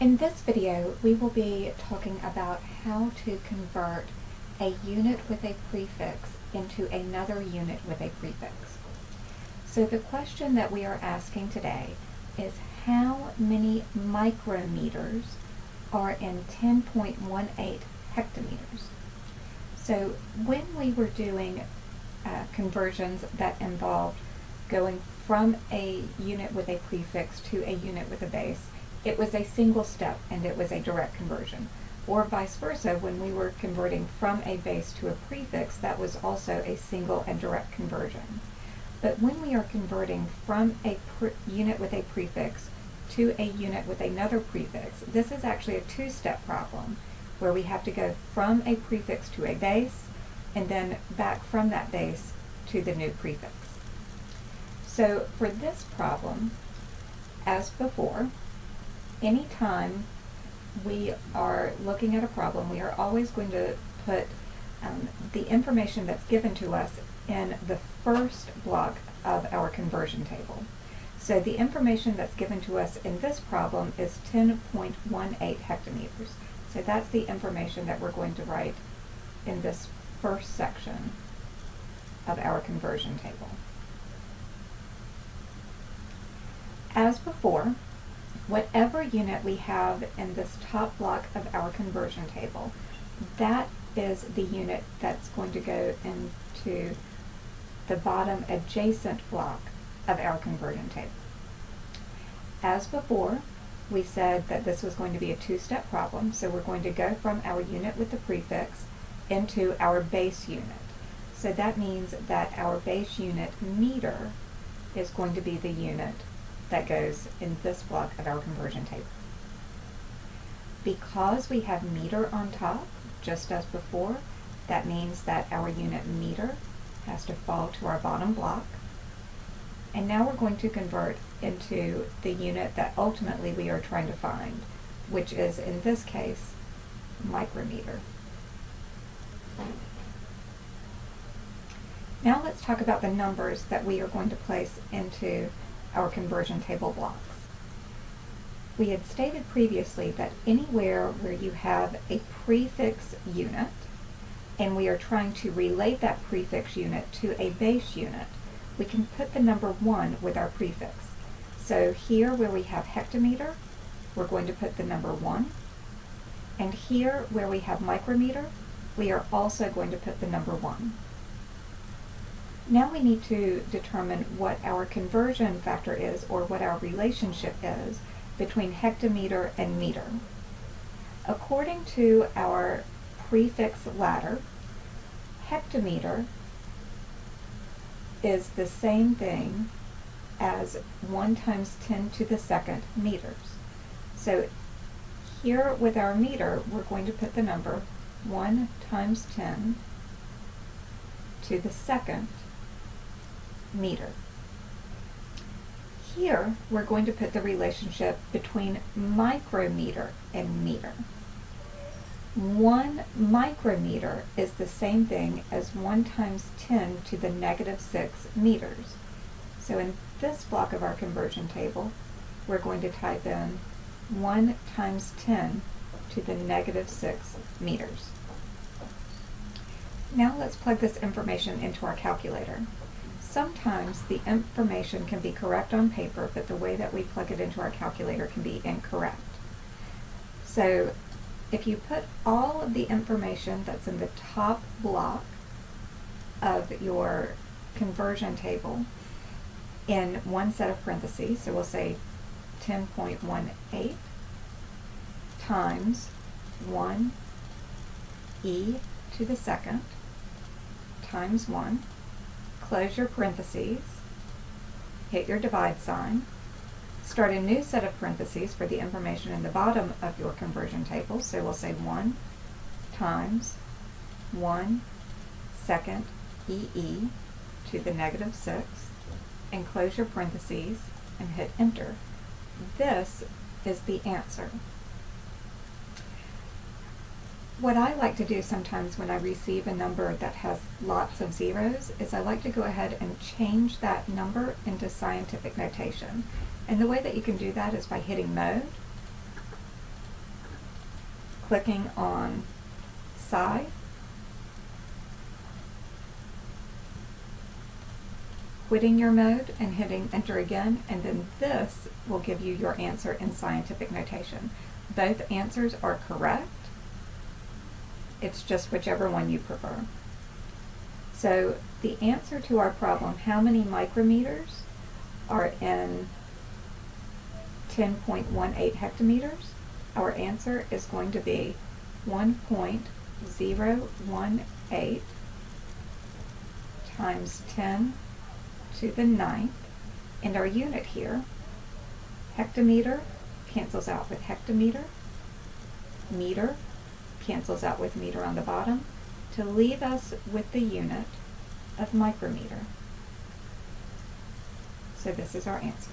In this video, we will be talking about how to convert a unit with a prefix into another unit with a prefix. So the question that we are asking today is how many micrometers are in 10.18 hectometers? So when we were doing conversions that involved going from a unit with a prefix to a unit with a base, it was a single step and it was a direct conversion. Or vice versa, when we were converting from a base to a prefix, that was also a single and direct conversion. But when we are converting from a unit with a prefix to a unit with another prefix, this is actually a two-step problem where we have to go from a prefix to a base and then back from that base to the new prefix. So for this problem, as before, anytime we are looking at a problem, we are always going to put the information that's given to us in the first block of our conversion table. So the information that's given to us in this problem is 10.18 hectometers. So that's the information that we're going to write in this first section of our conversion table. As before, whatever unit we have in this top block of our conversion table, that is the unit that's going to go into the bottom adjacent block of our conversion table. As before, we said that this was going to be a two-step problem, so we're going to go from our unit with the prefix into our base unit. So that means that our base unit meter is going to be the unit that goes in this block of our conversion table. Because we have meter on top, just as before, that means that our unit meter has to fall to our bottom block. And now we're going to convert into the unit that ultimately we are trying to find, which is, in this case, micrometer. Now let's talk about the numbers that we are going to place into our conversion table blocks. We had stated previously that anywhere where you have a prefix unit and we are trying to relate that prefix unit to a base unit, we can put the number 1 with our prefix. So here where we have hectometer, we're going to put the number 1. And here where we have micrometer, we are also going to put the number 1. Now we need to determine what our conversion factor is, or what our relationship is, between hectometer and meter. According to our prefix ladder, hectometer is the same thing as 1 times 10 to the second meters. So here with our meter, we're going to put the number 1 times 10 to the second meter. Here, we're going to put the relationship between micrometer and meter. 1 micrometer is the same thing as 1 times 10 to the negative 6 meters. So in this block of our conversion table, we're going to type in 1 times 10 to the negative 6 meters. Now let's plug this information into our calculator. Sometimes the information can be correct on paper, but the way that we plug it into our calculator can be incorrect. So if you put all of the information that's in the top block of your conversion table in one set of parentheses, so we'll say 10.18 times 1 e to the second times 1, close your parentheses, hit your divide sign, start a new set of parentheses for the information in the bottom of your conversion table. So we'll say 1 times 1 second EE to the negative 6, and close your parentheses and hit enter. This is the answer. What I like to do sometimes when I receive a number that has lots of zeros is I like to go ahead and change that number into scientific notation. And the way that you can do that is by hitting Mode, clicking on Psi, quitting your mode and hitting enter again, and then this will give you your answer in scientific notation. Both answers are correct. It's just whichever one you prefer. So the answer to our problem, how many micrometers are in 10.18 hectometers, our answer is going to be 1.018 times 10 to the 9th, and our unit here, hectometer, cancels out with hectometer, meter cancels out with meter on the bottom, to leave us with the unit of micrometer. So this is our answer.